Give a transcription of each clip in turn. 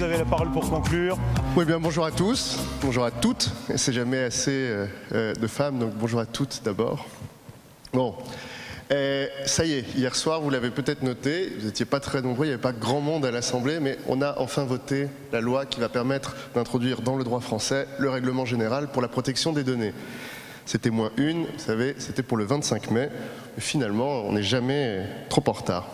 vous avez la parole pour conclure. Oui, bien, bonjour à tous, bonjour à toutes. C'est jamais assez de femmes, donc bonjour à toutes d'abord. Bon, ça y est, hier soir, vous l'avez peut-être noté, vous n'étiez pas très nombreux, il n'y avait pas grand monde à l'Assemblée, mais on a enfin voté la loi qui va permettre d'introduire dans le droit français le règlement général pour la protection des données. C'était -1, vous savez, c'était pour le 25 mai, mais finalement, on n'est jamais trop en retard.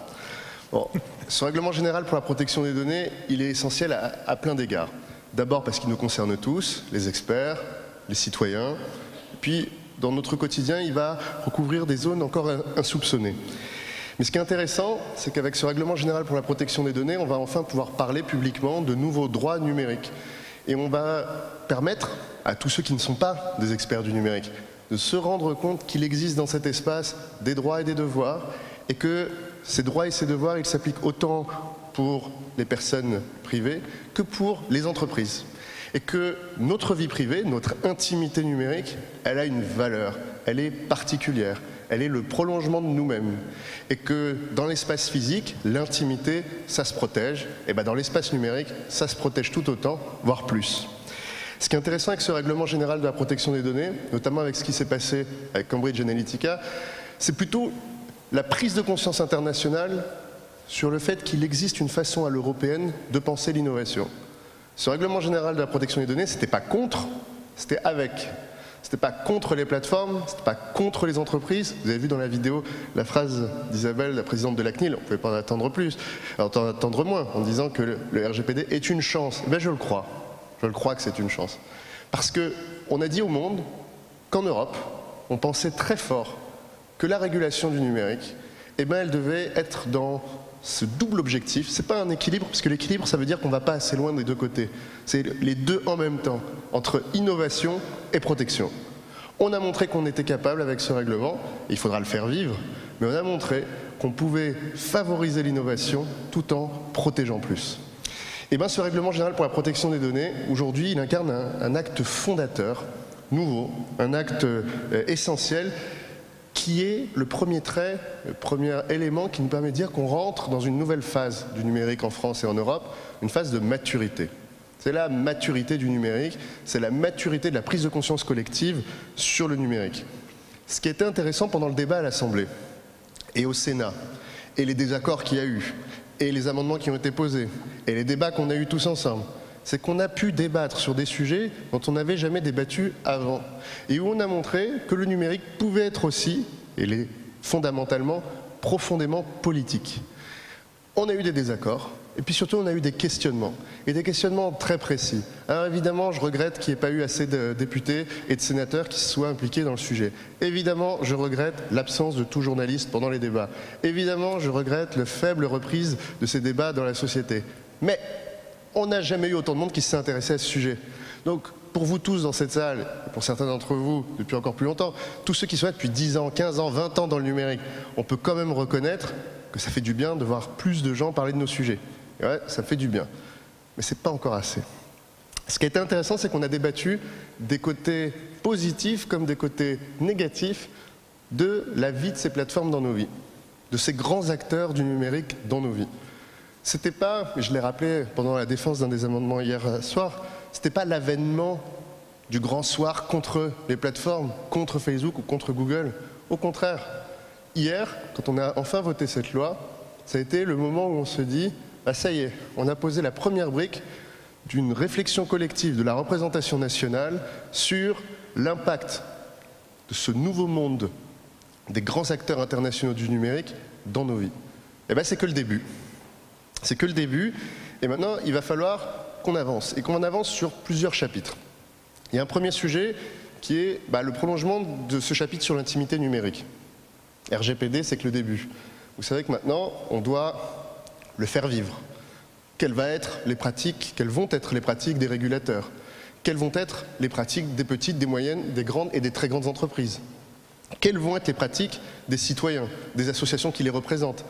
Bon, ce règlement général pour la protection des données, il est essentiel à plein d'égards. D'abord parce qu'il nous concerne tous, les experts, les citoyens, puis dans notre quotidien, il va recouvrir des zones encore insoupçonnées. Mais ce qui est intéressant, c'est qu'avec ce règlement général pour la protection des données, on va enfin pouvoir parler publiquement de nouveaux droits numériques. Et on va permettre à tous ceux qui ne sont pas des experts du numérique de se rendre compte qu'il existe dans cet espace des droits et des devoirs, et que ces droits et ces devoirs, ils s'appliquent autant pour les personnes privées que pour les entreprises. Et que notre vie privée, notre intimité numérique, elle a une valeur, elle est particulière, elle est le prolongement de nous-mêmes. Et que dans l'espace physique, l'intimité, ça se protège, et bien dans l'espace numérique, ça se protège tout autant, voire plus. Ce qui est intéressant avec ce règlement général de la protection des données, notamment avec ce qui s'est passé avec Cambridge Analytica, c'est plutôt la prise de conscience internationale sur le fait qu'il existe une façon à l'européenne de penser l'innovation. Ce règlement général de la protection des données, c'était pas contre, c'était avec. C'était pas contre les plateformes, c'était pas contre les entreprises. Vous avez vu dans la vidéo la phrase d'Isabelle, la présidente de la CNIL, on ne pouvait pas en attendre plus, attendre moins, en disant que le RGPD est une chance. Eh bien, je le crois. Je le crois que c'est une chance. Parce qu'on a dit au monde qu'en Europe, on pensait très fort que la régulation du numérique, eh bien, elle devait être dans ce double objectif. C'est pas un équilibre, parce que l'équilibre, ça veut dire qu'on ne va pas assez loin des deux côtés. C'est les deux en même temps, entre innovation et protection. On a montré qu'on était capable avec ce règlement, il faudra le faire vivre, mais on a montré qu'on pouvait favoriser l'innovation tout en protégeant plus. Et bien, ce règlement général pour la protection des données, aujourd'hui, il incarne un acte fondateur, nouveau, un acte essentiel, qui est le premier trait, le premier élément qui nous permet de dire qu'on rentre dans une nouvelle phase du numérique en France et en Europe, une phase de maturité. C'est la maturité du numérique, c'est la maturité de la prise de conscience collective sur le numérique. Ce qui était intéressant pendant le débat à l'Assemblée et au Sénat, et les désaccords qu'il y a eu, et les amendements qui ont été posés, et les débats qu'on a eus tous ensemble, c'est qu'on a pu débattre sur des sujets dont on n'avait jamais débattu avant, et où on a montré que le numérique pouvait être aussi, et l'est fondamentalement, profondément politique. On a eu des désaccords, et puis surtout on a eu des questionnements, et des questionnements très précis. Alors évidemment, je regrette qu'il n'y ait pas eu assez de députés et de sénateurs qui se soient impliqués dans le sujet. Évidemment, je regrette l'absence de tout journaliste pendant les débats. Évidemment, je regrette la faible reprise de ces débats dans la société. Mais on n'a jamais eu autant de monde qui s'est intéressé à ce sujet. Donc, pour vous tous dans cette salle, et pour certains d'entre vous depuis encore plus longtemps, tous ceux qui sont là depuis 10 ans, 15 ans, 20 ans dans le numérique, on peut quand même reconnaître que ça fait du bien de voir plus de gens parler de nos sujets. Et ouais, ça fait du bien. Mais ce n'est pas encore assez. Ce qui a été intéressant, c'est qu'on a débattu des côtés positifs comme des côtés négatifs de la vie de ces plateformes dans nos vies, de ces grands acteurs du numérique dans nos vies. C'était pas, je l'ai rappelé pendant la défense d'un des amendements hier soir, c'était pas l'avènement du grand soir contre les plateformes, contre Facebook ou contre Google. Au contraire, hier, quand on a enfin voté cette loi, ça a été le moment où on se dit, ah, ça y est, on a posé la première brique d'une réflexion collective de la représentation nationale sur l'impact de ce nouveau monde des grands acteurs internationaux du numérique dans nos vies. Et bien, c'est que le début. C'est que le début, et maintenant il va falloir qu'on avance, et qu'on avance sur plusieurs chapitres. Il y a un premier sujet qui est le prolongement de ce chapitre sur l'intimité numérique. RGPD, c'est que le début. Vous savez que maintenant, on doit le faire vivre. Quelles vont être les pratiques des régulateurs? Quelles vont être les pratiques des petites, des moyennes, des grandes et des très grandes entreprises? Quelles vont être les pratiques des citoyens, des associations qui les représentent?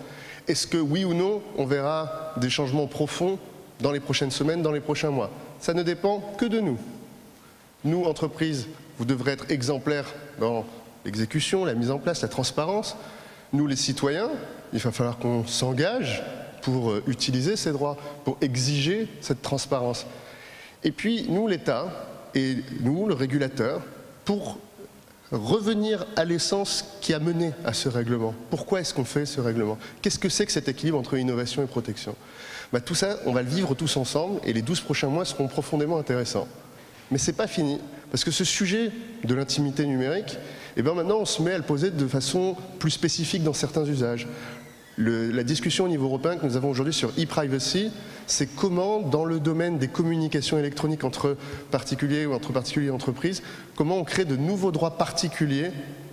Est-ce que, oui ou non, on verra des changements profonds dans les prochaines semaines, dans les prochains mois? Ça ne dépend que de nous. Nous, entreprises, vous devrez être exemplaires dans l'exécution, la mise en place, la transparence. Nous, les citoyens, il va falloir qu'on s'engage pour utiliser ces droits, pour exiger cette transparence. Et puis, nous, l'État, et nous, le régulateur, pour revenir à l'essence qui a mené à ce règlement. Pourquoi est-ce qu'on fait ce règlement? Qu'est-ce que c'est que cet équilibre entre innovation et protection? Tout ça, on va le vivre tous ensemble, et les 12 prochains mois seront profondément intéressants. Mais ce n'est pas fini, parce que ce sujet de l'intimité numérique, maintenant on se met à le poser de façon plus spécifique dans certains usages. La discussion au niveau européen que nous avons aujourd'hui sur e-privacy, c'est comment, dans le domaine des communications électroniques entre particuliers ou entre particuliers et entreprises, comment on crée de nouveaux droits particuliers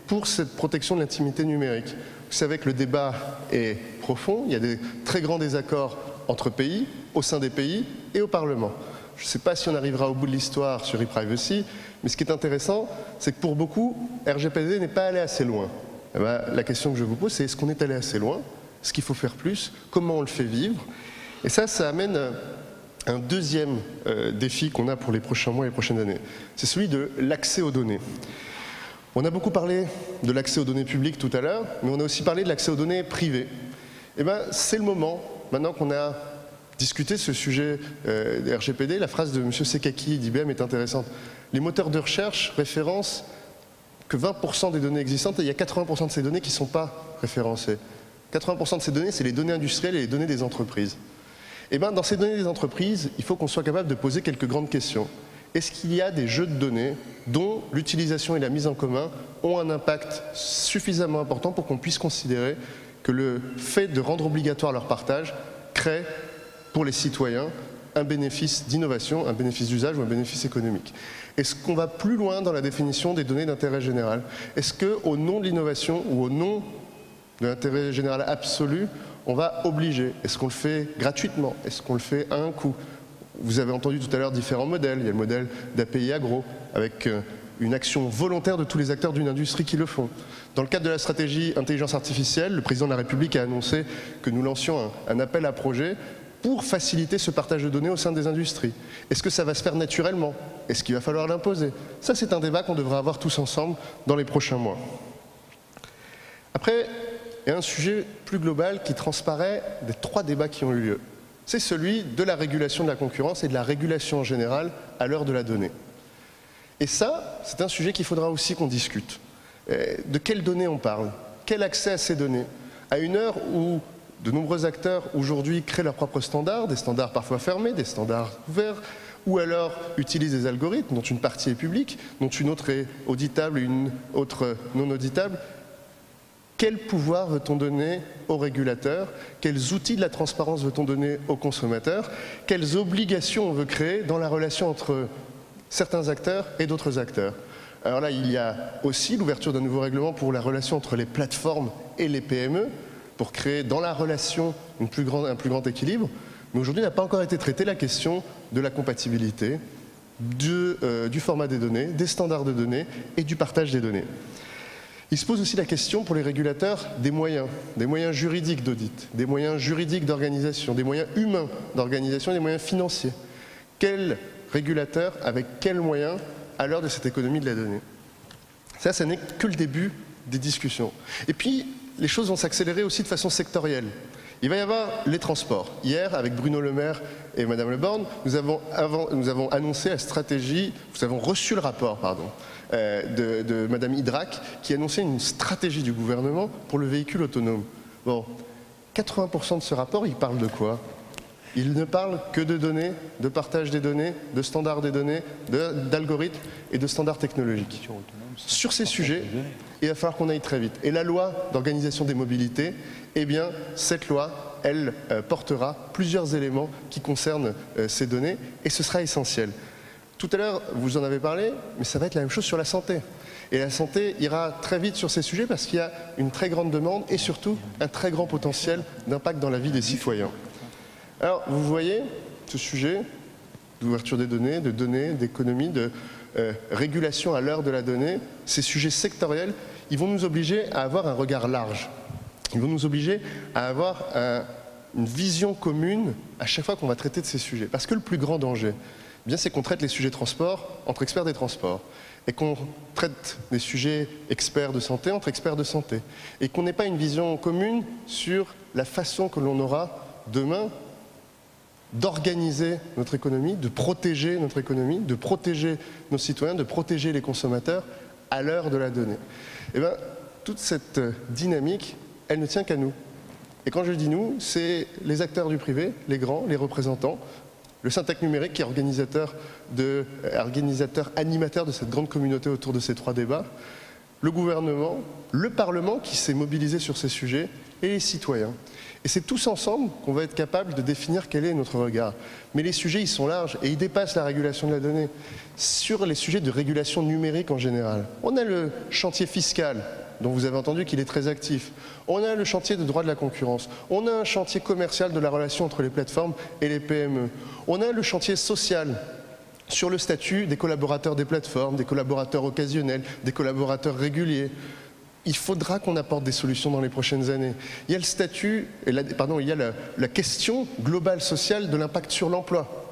pour cette protection de l'intimité numérique. Vous savez que le débat est profond, il y a des très grands désaccords entre pays, au sein des pays et au Parlement. Je ne sais pas si on arrivera au bout de l'histoire sur e-privacy, mais ce qui est intéressant, c'est que pour beaucoup, RGPD n'est pas allé assez loin. La question que je vous pose, c'est est-ce qu'on est allé assez loin? Est-ce qu'il faut faire plus? Comment on le fait vivre? Et ça amène un deuxième défi qu'on a pour les prochains mois et les prochaines années. C'est celui de l'accès aux données. On a beaucoup parlé de l'accès aux données publiques tout à l'heure, mais on a aussi parlé de l'accès aux données privées. C'est le moment, maintenant qu'on a discuté ce sujet des RGPD, la phrase de M. Sekaki d'IBM est intéressante. Les moteurs de recherche référencent que 20% des données existantes et il y a 80% de ces données qui ne sont pas référencées. 80% de ces données, c'est les données industrielles et les données des entreprises. Dans ces données des entreprises, il faut qu'on soit capable de poser quelques grandes questions. Est-ce qu'il y a des jeux de données dont l'utilisation et la mise en commun ont un impact suffisamment important pour qu'on puisse considérer que le fait de rendre obligatoire leur partage crée pour les citoyens un bénéfice d'innovation, un bénéfice d'usage ou un bénéfice économique? Est-ce qu'on va plus loin dans la définition des données d'intérêt général? Est-ce qu'au nom de l'innovation ou au nom de l'intérêt général absolu, on va obliger? Est-ce qu'on le fait gratuitement? Est-ce qu'on le fait à un coût? Vous avez entendu tout à l'heure différents modèles. Il y a le modèle d'API Agro, avec une action volontaire de tous les acteurs d'une industrie qui le font. Dans le cadre de la stratégie intelligence artificielle, le président de la République a annoncé que nous lancions un appel à projet pour faciliter ce partage de données au sein des industries. Est-ce que ça va se faire naturellement? Est-ce qu'il va falloir l'imposer? Ça, c'est un débat qu'on devra avoir tous ensemble dans les prochains mois. Après, il y a un sujet plus global qui transparaît des 3 débats qui ont eu lieu. C'est celui de la régulation de la concurrence et de la régulation en général à l'heure de la donnée. Et ça, c'est un sujet qu'il faudra aussi qu'on discute. De quelles données on parle? Quel accès à ces données? À une heure où de nombreux acteurs aujourd'hui créent leurs propres standards, des standards parfois fermés, des standards ouverts, ou alors utilisent des algorithmes dont une partie est publique, dont une autre est auditable et une autre non auditable. Quel pouvoir veut-on donner aux régulateurs? Quels outils de la transparence veut-on donner aux consommateurs? Quelles obligations on veut créer dans la relation entre certains acteurs et d'autres acteurs? Alors là, il y a aussi l'ouverture d'un nouveau règlement pour la relation entre les plateformes et les PME, pour créer dans la relation un plus grand équilibre. Mais aujourd'hui n'a pas encore été traitée la question de la compatibilité, du format des données, des standards de données et du partage des données. Il se pose aussi la question pour les régulateurs des moyens juridiques d'audit, des moyens juridiques d'organisation, des moyens humains d'organisation et des moyens financiers. Quel régulateur avec quels moyens à l'heure de cette économie de la donnée? Ça n'est que le début des discussions. Et puis, les choses vont s'accélérer aussi de façon sectorielle. Il va y avoir les transports. Hier, avec Bruno Le Maire et Madame Le Borne, nous avons annoncé la stratégie, nous avons reçu le rapport, de Madame Idrac, qui annonçait une stratégie du gouvernement pour le véhicule autonome. Bon, 80% de ce rapport, il parle de quoi? Il ne parle que de données, de partage des données, de standards des données, d'algorithmes et de standards technologiques. Sur ces sujets, il va falloir qu'on aille très vite. Et la loi d'organisation des mobilités, eh bien, cette loi, elle portera plusieurs éléments qui concernent ces données, et ce sera essentiel. Tout à l'heure, vous en avez parlé, mais ça va être la même chose sur la santé. Et la santé ira très vite sur ces sujets parce qu'il y a une très grande demande et surtout un très grand potentiel d'impact dans la vie des citoyens. Alors, vous voyez, ce sujet d'ouverture des données, d'économie, de régulation à l'heure de la donnée, ces sujets sectoriels, ils vont nous obliger à avoir un regard large. Ils vont nous obliger à avoir une vision commune à chaque fois qu'on va traiter de ces sujets. Parce que le plus grand danger, eh bien, c'est qu'on traite les sujets transport entre experts des transports et qu'on traite les sujets experts de santé entre experts de santé et qu'on n'ait pas une vision commune sur la façon que l'on aura demain, d'organiser notre économie, de protéger notre économie, de protéger nos citoyens, de protéger les consommateurs à l'heure de la donnée. Eh bien, toute cette dynamique, elle ne tient qu'à nous. Et quand je dis nous, c'est les acteurs du privé, les grands, les représentants, le Syntec numérique qui est organisateur, animateur de cette grande communauté autour de ces 3 débats, le gouvernement, le Parlement qui s'est mobilisé sur ces sujets et les citoyens. Et c'est tous ensemble qu'on va être capable de définir quel est notre regard. Mais les sujets, ils sont larges et ils dépassent la régulation de la donnée. Sur les sujets de régulation numérique en général, on a le chantier fiscal, dont vous avez entendu qu'il est très actif. On a le chantier de droit de la concurrence. On a un chantier commercial de la relation entre les plateformes et les PME. On a le chantier social sur le statut des collaborateurs des plateformes, des collaborateurs occasionnels, des collaborateurs réguliers. Il faudra qu'on apporte des solutions dans les prochaines années. Il y a le statut, il y a la question globale sociale de l'impact sur l'emploi.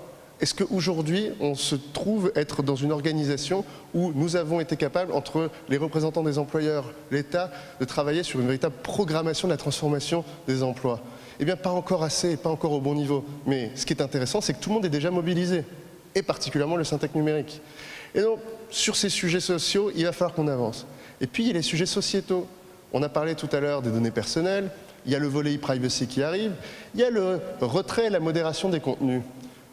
Est-ce qu'aujourd'hui, on se trouve être dans une organisation où nous avons été capables, entre les représentants des employeurs, l'État, de travailler sur une véritable programmation de la transformation des emplois? Eh bien, pas encore assez et pas encore au bon niveau. Mais ce qui est intéressant, c'est que tout le monde est déjà mobilisé, et particulièrement le Syntec numérique. Et donc, sur ces sujets sociaux, il va falloir qu'on avance. Et puis, il y a les sujets sociétaux. On a parlé tout à l'heure des données personnelles, il y a le volet e-privacy qui arrive, il y a le retrait et la modération des contenus.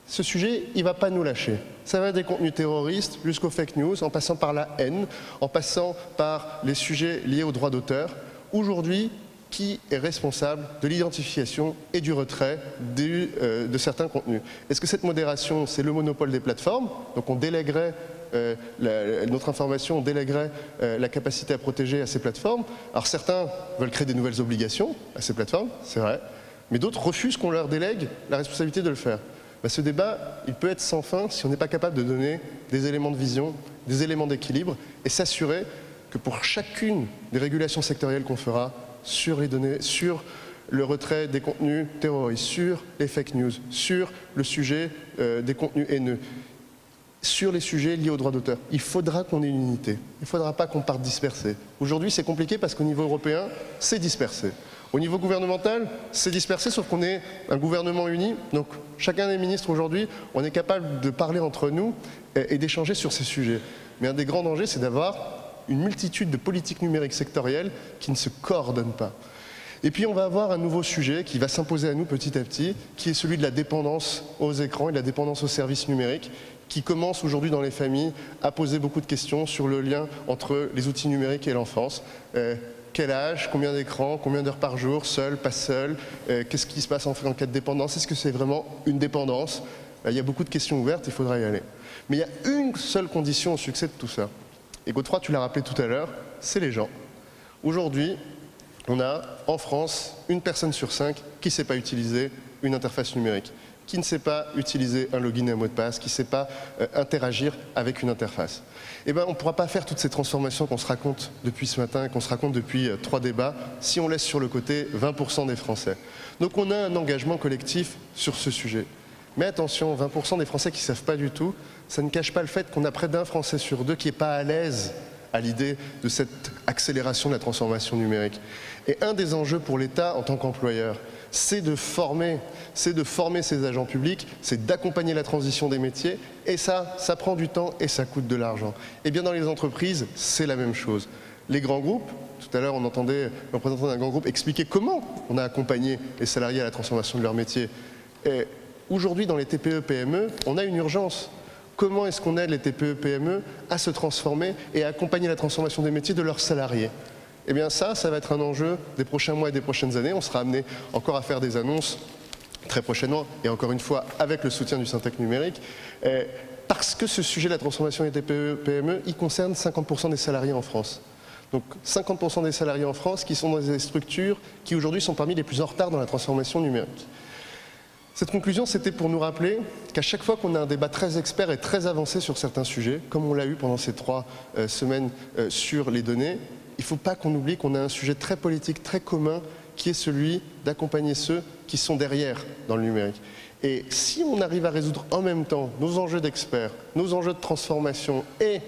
Ce sujet, il ne va pas nous lâcher. Ça va des contenus terroristes jusqu'aux fake news, en passant par la haine, en passant par les sujets liés aux droits d'auteur. Aujourd'hui, qui est responsable de l'identification et du retrait de certains contenus? Est-ce que cette modération, c'est le monopole des plateformes? Donc on délèguerait notre information, on délèguerait la capacité à protéger à ces plateformes. Alors certains veulent créer des nouvelles obligations à ces plateformes, c'est vrai, mais d'autres refusent qu'on leur délègue la responsabilité de le faire. Ce débat, il peut être sans fin si on n'est pas capable de donner des éléments de vision, des éléments d'équilibre et s'assurer que pour chacune des régulations sectorielles qu'on fera sur les données, sur le retrait des contenus terroristes, sur les fake news, sur le sujet des contenus haineux, sur les sujets liés aux droits d'auteur, il faudra qu'on ait une unité. Il ne faudra pas qu'on parte dispersé. Aujourd'hui, c'est compliqué parce qu'au niveau européen, c'est dispersé. Au niveau gouvernemental, c'est dispersé, sauf qu'on est un gouvernement uni. Donc, chacun des ministres aujourd'hui, on est capable de parler entre nous et d'échanger sur ces sujets. Mais un des grands dangers, c'est d'avoir une multitude de politiques numériques sectorielles qui ne se coordonnent pas. Et puis, on va avoir un nouveau sujet qui va s'imposer à nous petit à petit, qui est celui de la dépendance aux écrans et de la dépendance aux services numériques, qui commence aujourd'hui dans les familles à poser beaucoup de questions sur le lien entre les outils numériques et l'enfance. Quel âge, combien d'écrans, combien d'heures par jour, seul, pas seul, qu'est-ce qui se passe en cas de dépendance, est-ce que c'est vraiment une dépendance? Il y a beaucoup de questions ouvertes, il faudra y aller. Mais il y a une seule condition au succès de tout ça. Et Godefroy, tu l'as rappelé tout à l'heure, c'est les gens. Aujourd'hui, on a en France une personne sur 5 qui ne sait pas utiliser une interface numérique, qui ne sait pas utiliser un login et un mot de passe, qui ne sait pas interagir avec une interface. Eh bien, on ne pourra pas faire toutes ces transformations qu'on se raconte depuis ce matin et qu'on se raconte depuis 3 débats si on laisse sur le côté 20% des Français. Donc on a un engagement collectif sur ce sujet. Mais attention, 20% des Français qui ne savent pas du tout, ça ne cache pas le fait qu'on a près d'1 Français sur 2 qui n'est pas à l'aise à l'idée de cette accélération de la transformation numérique. Et un des enjeux pour l'État en tant qu'employeur, c'est de former ces agents publics, c'est d'accompagner la transition des métiers, et ça prend du temps et ça coûte de l'argent. Et bien dans les entreprises, c'est la même chose. Les grands groupes, tout à l'heure on entendait le représentant d'un grand groupe expliquer comment on a accompagné les salariés à la transformation de leur métier. Aujourd'hui dans les TPE-PME, on a une urgence. Comment est-ce qu'on aide les TPE-PME à se transformer et à accompagner la transformation des métiers de leurs salariés? Eh bien ça va être un enjeu des prochains mois et des prochaines années. On sera amené encore à faire des annonces très prochainement, et encore une fois avec le soutien du Syntec numérique, parce que ce sujet de la transformation des TPE-PME, il concerne 50% des salariés en France. Donc 50% des salariés en France qui sont dans des structures qui aujourd'hui sont parmi les plus en retard dans la transformation numérique. Cette conclusion, c'était pour nous rappeler qu'à chaque fois qu'on a un débat très expert et très avancé sur certains sujets, comme on l'a eu pendant ces 3 semaines sur les données, il ne faut pas qu'on oublie qu'on a un sujet très politique, très commun, qui est celui d'accompagner ceux qui sont derrière dans le numérique. Et si on arrive à résoudre en même temps nos enjeux d'experts, nos enjeux de transformation et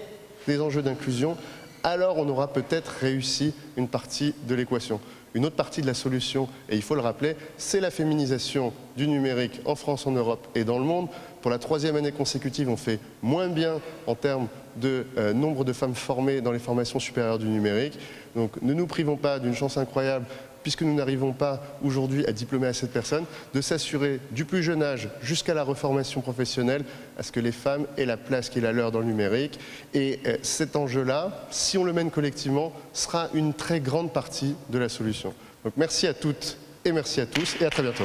des enjeux d'inclusion, alors on aura peut-être réussi une partie de l'équation. Une autre partie de la solution, et il faut le rappeler, c'est la féminisation du numérique en France, en Europe et dans le monde. Pour la 3e année consécutive, on fait moins bien en termes de nombre de femmes formées dans les formations supérieures du numérique. Donc ne nous privons pas d'une chance incroyable, puisque nous n'arrivons pas aujourd'hui à diplômer assez de personnes, de s'assurer du plus jeune âge jusqu'à la reformation professionnelle à ce que les femmes aient la place qui est la leur dans le numérique. Et cet enjeu-là, si on le mène collectivement, sera une très grande partie de la solution. Donc merci à toutes et merci à tous et à très bientôt.